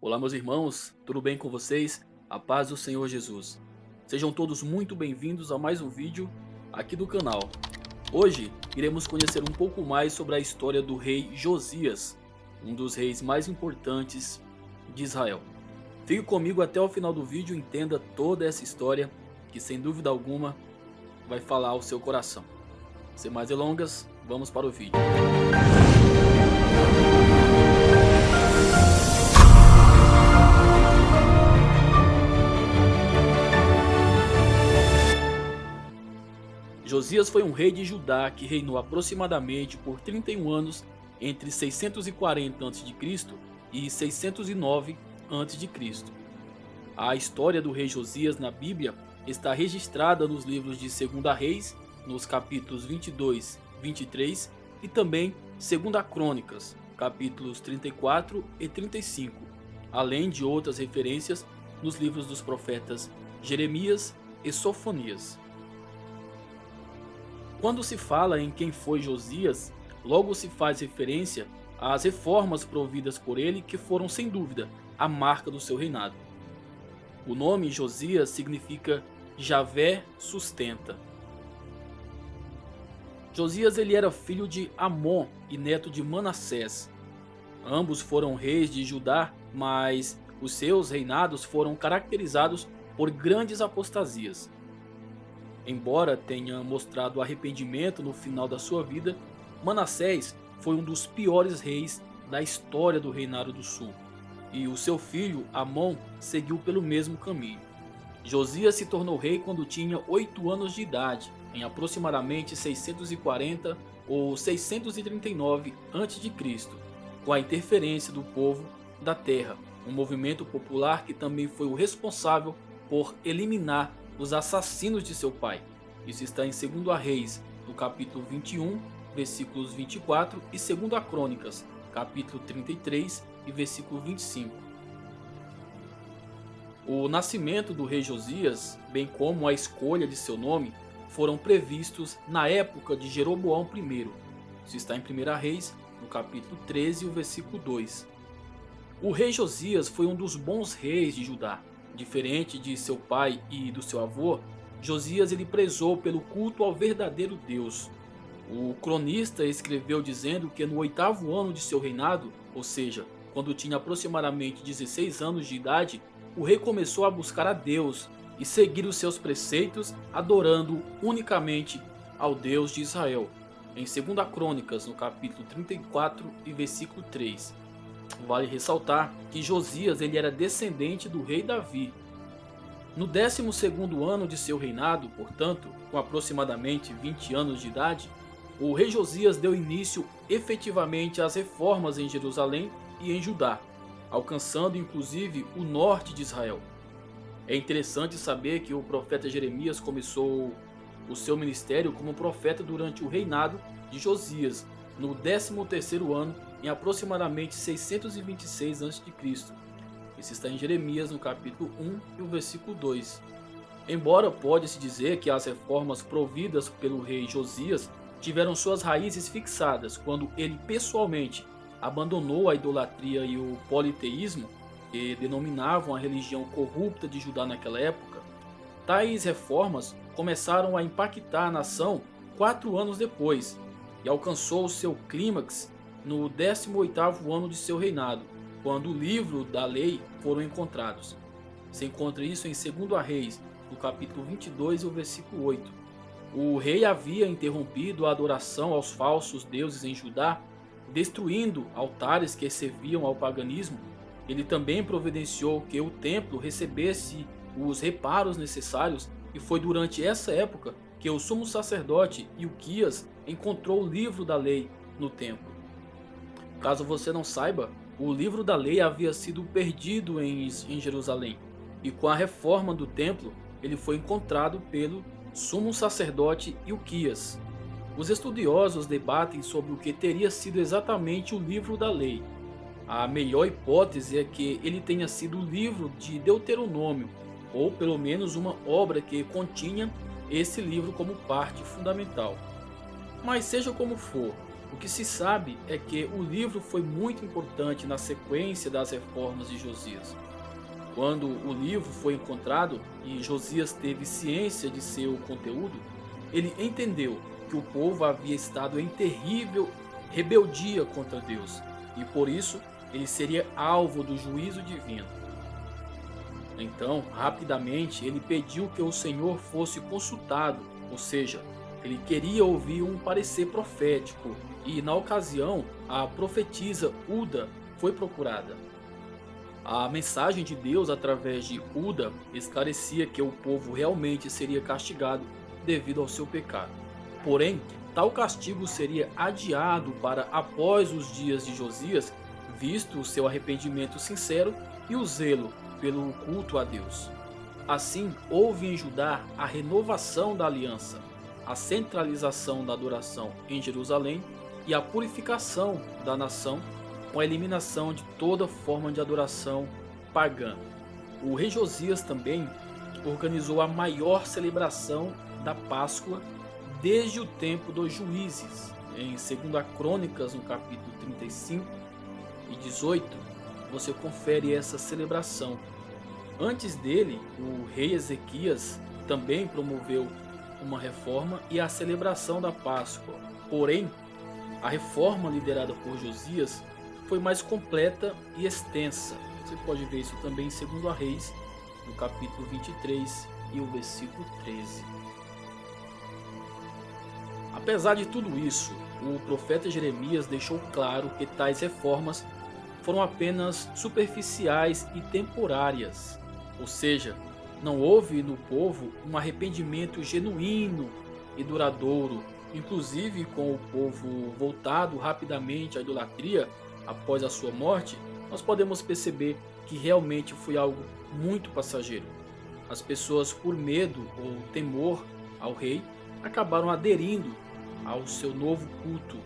Olá, meus irmãos, tudo bem com vocês? A paz do Senhor Jesus. Sejam todos muito bem-vindos a mais um vídeo aqui do canal. Hoje iremos conhecer um pouco mais sobre a história do rei Josias, um dos reis mais importantes de Israel. Fique comigo até o final do vídeo e entenda toda essa história que, sem dúvida alguma, vai falar ao seu coração. Sem mais delongas, vamos para o vídeo. Josias foi um rei de Judá que reinou aproximadamente por 31 anos entre 640 a.C. e 609 a.C. A história do rei Josias na Bíblia está registrada nos livros de 2 Reis, nos capítulos 22, 23 e também 2 Crônicas, capítulos 34 e 35, além de outras referências nos livros dos profetas Jeremias e Sofonias. Quando se fala em quem foi Josias, logo se faz referência às reformas providas por ele que foram sem dúvida a marca do seu reinado. O nome Josias significa Javé sustenta. Josias ele era filho de Amon e neto de Manassés. Ambos foram reis de Judá, mas os seus reinados foram caracterizados por grandes apostasias. Embora tenha mostrado arrependimento no final da sua vida, Manassés foi um dos piores reis da história do Reinado do Sul, e o seu filho Amon seguiu pelo mesmo caminho. Josias se tornou rei quando tinha 8 anos de idade, em aproximadamente 640 ou 639 a.C., com a interferência do povo da terra, um movimento popular que também foi o responsável por eliminar os assassinos de seu pai. Isso está em 2 Reis, no capítulo 21, versículos 24 e 2 Crônicas, capítulo 33 e versículo 25. O nascimento do rei Josias, bem como a escolha de seu nome, foram previstos na época de Jeroboão I. Isso está em 1 Reis, no capítulo 13 e o versículo 2. O rei Josias foi um dos bons reis de Judá. Diferente de seu pai e do seu avô, Josias ele prezou pelo culto ao verdadeiro Deus. O cronista escreveu dizendo que no 8º ano de seu reinado, ou seja, quando tinha aproximadamente 16 anos de idade, o rei começou a buscar a Deus e seguir os seus preceitos, adorando unicamente ao Deus de Israel. Em 2 Crônicas, no capítulo 34 e versículo 3. Vale ressaltar que Josias ele era descendente do rei Davi. No 12º ano de seu reinado, portanto, com aproximadamente 20 anos de idade, o rei Josias deu início efetivamente às reformas em Jerusalém e em Judá, alcançando inclusive o norte de Israel. É interessante saber que o profeta Jeremias começou o seu ministério como profeta durante o reinado de Josias, no 13º ano, em aproximadamente 626 a.C. Isso está em Jeremias, no capítulo 1 e o versículo 2. Embora pode-se dizer que as reformas providas pelo rei Josias tiveram suas raízes fixadas quando ele pessoalmente abandonou a idolatria e o politeísmo, que denominavam a religião corrupta de Judá naquela época, tais reformas começaram a impactar a nação 4 anos depois e alcançou seu clímax no 18º ano de seu reinado, quando o livro da lei foram encontrados. Se encontra isso em 2 Reis, no capítulo 22 e o versículo 8. O rei havia interrompido a adoração aos falsos deuses em Judá, destruindo altares que serviam ao paganismo. Ele também providenciou que o templo recebesse os reparos necessários, e foi durante essa época que o sumo sacerdote Ilquias encontrou o livro da lei no templo. Caso você não saiba, o livro da lei havia sido perdido em Jerusalém, e com a reforma do templo, ele foi encontrado pelo sumo sacerdote Ilquias. Os estudiosos debatem sobre o que teria sido exatamente o livro da lei. A melhor hipótese é que ele tenha sido o livro de Deuteronômio, ou pelo menos uma obra que continha esse livro como parte fundamental. Mas seja como for, O que se sabe é que o livro foi muito importante na sequência das reformas de Josias. Quando o livro foi encontrado e Josias teve ciência de seu conteúdo, ele entendeu que o povo havia estado em terrível rebeldia contra Deus e por isso ele seria alvo do juízo divino. Então, rapidamente, ele pediu que o Senhor fosse consultado, ou seja, ele queria ouvir um parecer profético e, na ocasião, a profetisa Uda foi procurada. A mensagem de Deus através de Uda esclarecia que o povo realmente seria castigado devido ao seu pecado. Porém, tal castigo seria adiado para após os dias de Josias, visto o seu arrependimento sincero e o zelo pelo culto a Deus. Assim, houve em Judá a renovação da aliança, a centralização da adoração em Jerusalém e a purificação da nação com a eliminação de toda forma de adoração pagã. O rei Josias também organizou a maior celebração da Páscoa desde o tempo dos juízes. Em 2 Crônicas, no capítulo 35 e 18, você confere essa celebração. Antes dele, o rei Ezequias também promoveu uma reforma e a celebração da Páscoa. Porém, a reforma liderada por Josias foi mais completa e extensa. Você pode ver isso também em 2 Reis, no capítulo 23 e o versículo 13. Apesar de tudo isso, o profeta Jeremias deixou claro que tais reformas foram apenas superficiais e temporárias, ou seja, não houve no povo um arrependimento genuíno e duradouro, inclusive com o povo voltado rapidamente à idolatria após a sua morte. Nós podemos perceber que realmente foi algo muito passageiro. As pessoas, por medo ou temor ao rei, acabaram aderindo ao seu novo culto,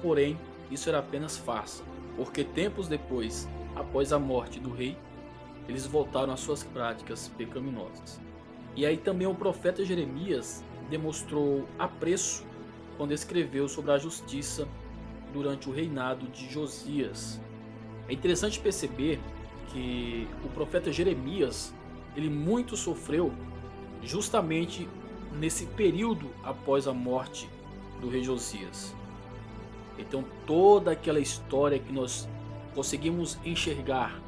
porém isso era apenas farsa. Porque tempos depois, após a morte do rei, eles voltaram às suas práticas pecaminosas. E aí também o profeta Jeremias demonstrou apreço quando escreveu sobre a justiça durante o reinado de Josias. É interessante perceber que o profeta Jeremias, ele muito sofreu justamente nesse período após a morte do rei Josias. Então toda aquela história que nós conseguimos enxergar,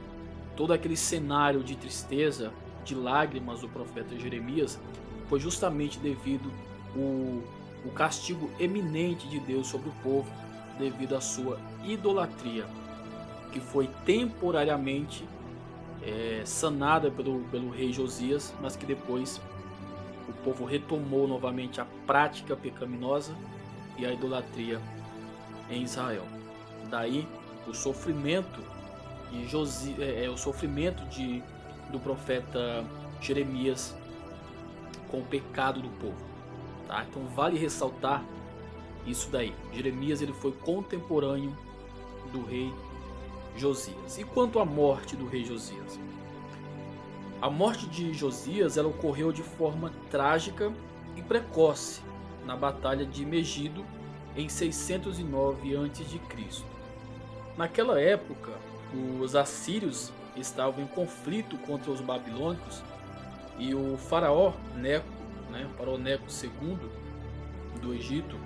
todo aquele cenário de tristeza, de lágrimas do profeta Jeremias, foi justamente devido ao castigo eminente de Deus sobre o povo, devido à sua idolatria, que foi temporariamente sanada pelo rei Josias, mas que depois o povo retomou novamente a prática pecaminosa e a idolatria em Israel. Daí o sofrimento do profeta Jeremias com o pecado do povo. Tá? Então vale ressaltar isso daí. Jeremias ele foi contemporâneo do rei Josias. E quanto à morte do rei Josias? A morte de Josias ela ocorreu de forma trágica e precoce na batalha de Megido em 609 a.C. Naquela época, os assírios estavam em conflito contra os babilônicos e o faraó Neco, faraó Neco II do Egito,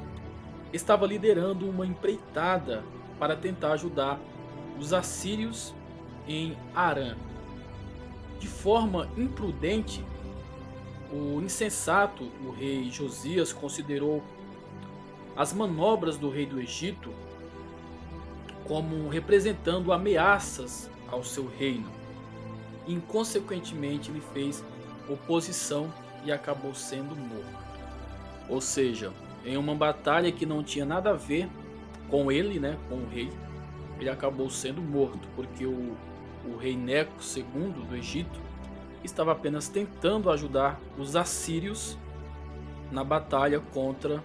estava liderando uma empreitada para tentar ajudar os assírios em Arã. De forma imprudente, o insensato, o rei Josias, considerou as manobras do rei do Egito como representando ameaças ao seu reino. Inconsequentemente, ele fez oposição e acabou sendo morto. Ou seja, em uma batalha que não tinha nada a ver com ele, com o rei, ele acabou sendo morto, porque o rei Neco II do Egito estava apenas tentando ajudar os assírios na batalha contra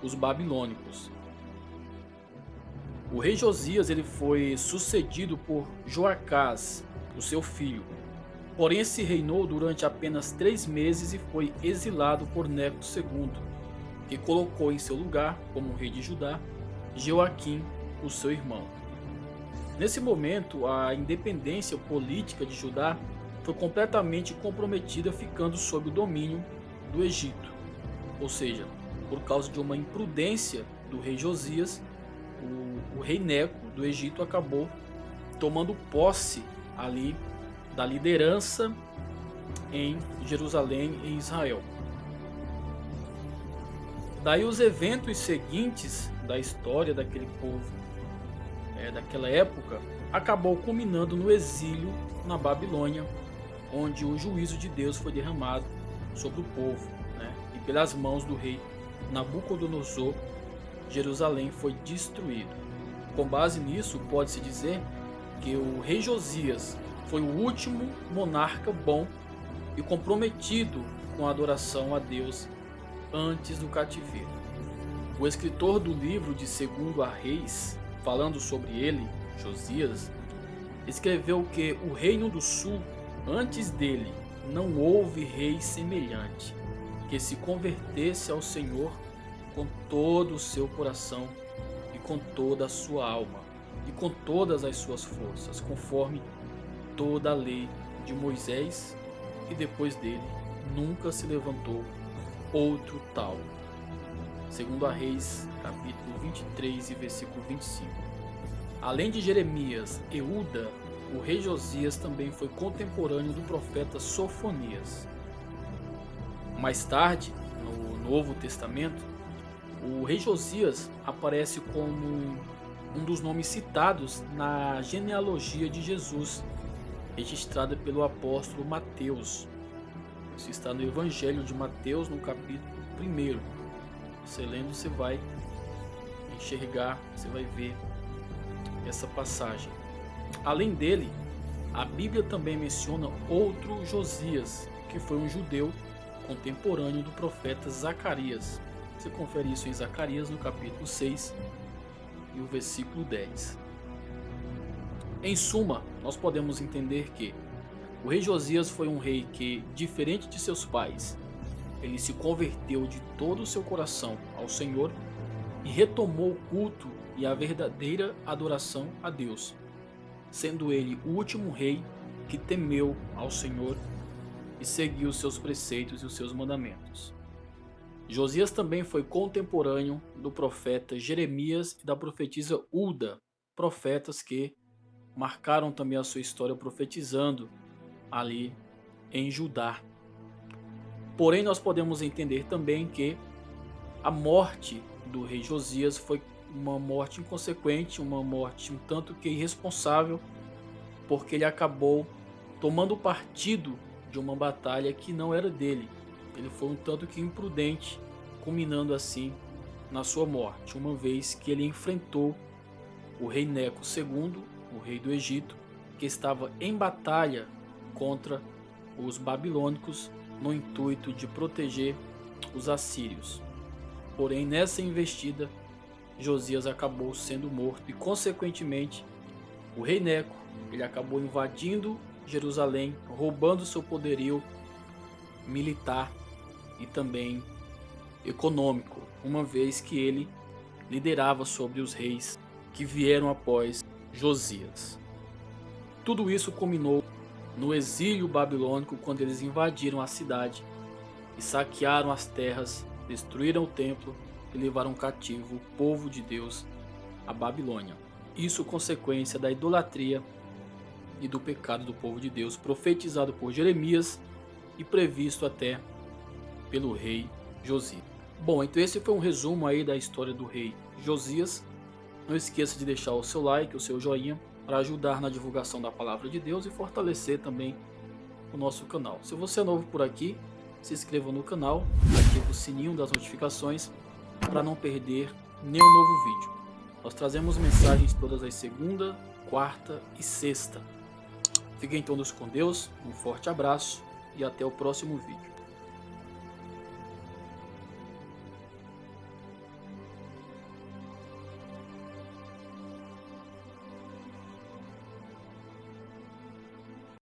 os babilônicos. O rei Josias ele foi sucedido por Joacás, o seu filho. Porém, esse reinou durante apenas 3 meses e foi exilado por Neco II. que colocou em seu lugar, como rei de Judá, Joaquim, o seu irmão. Nesse momento, a independência política de Judá foi completamente comprometida, ficando sob o domínio do Egito. Ou seja, por causa de uma imprudência do rei Josias, o rei Neco do Egito acabou tomando posse ali da liderança em Jerusalém e Israel. Daí os eventos seguintes da história daquele povo, daquela época, acabou culminando no exílio na Babilônia, onde o juízo de Deus foi derramado sobre o povo, e pelas mãos do rei Nabucodonosor, Jerusalém foi destruído. Com base nisso, pode-se dizer que o rei Josias foi o último monarca bom e comprometido com a adoração a Deus antes do cativeiro. O escritor do livro de 2 Reis, falando sobre ele, Josias, escreveu que o reino do sul, antes dele, não houve rei semelhante, que se convertesse ao Senhor com todo o seu coração e com toda a sua alma e com todas as suas forças, conforme toda a lei de Moisés, e depois dele nunca se levantou outro tal. 2 Reis, capítulo 23 e versículo 25. Além de Jeremias e Uda, o rei Josias também foi contemporâneo do profeta Sofonias. Mais tarde, no Novo Testamento, o rei Josias aparece como um dos nomes citados na genealogia de Jesus, registrada pelo apóstolo Mateus. Isso está no Evangelho de Mateus, no capítulo 1. Você lendo, você vai enxergar, você vai ver essa passagem. Além dele, a Bíblia também menciona outro Josias, que foi um judeu contemporâneo do profeta Zacarias. Você confere isso em Zacarias, no capítulo 6 e o versículo 10. Em suma, nós podemos entender que o rei Josias foi um rei que, diferente de seus pais, ele se converteu de todo o seu coração ao Senhor e retomou o culto e a verdadeira adoração a Deus, sendo ele o último rei que temeu ao Senhor e seguiu os seus preceitos e os seus mandamentos. Josias também foi contemporâneo do profeta Jeremias e da profetisa Uda, profetas que marcaram também a sua história profetizando ali em Judá. Porém, nós podemos entender também que a morte do rei Josias foi uma morte inconsequente, uma morte um tanto que irresponsável, porque ele acabou tomando partido de uma batalha que não era dele. Ele foi um tanto que imprudente, culminando assim na sua morte, uma vez que ele enfrentou o rei Neco II, o rei do Egito, que estava em batalha contra os babilônicos no intuito de proteger os assírios. Porém, nessa investida, Josias acabou sendo morto e, consequentemente, o rei Neco ele acabou invadindo Jerusalém, roubando seu poderio militar e também econômico, uma vez que ele liderava sobre os reis que vieram após Josias. Tudo isso culminou no exílio babilônico, quando eles invadiram a cidade e saquearam as terras, destruíram o templo e levaram cativo o povo de Deus à Babilônia. Isso consequência da idolatria e do pecado do povo de Deus, profetizado por Jeremias e previsto até pelo rei Josias. Bom, então esse foi um resumo aí da história do rei Josias. Não esqueça de deixar o seu like, o seu joinha, para ajudar na divulgação da palavra de Deus e fortalecer também o nosso canal. Se você é novo por aqui, se inscreva no canal, ative o sininho das notificações para não perder nenhum novo vídeo. Nós trazemos mensagens todas as segunda, quarta e sexta. Fiquem todos com Deus, um forte abraço e até o próximo vídeo.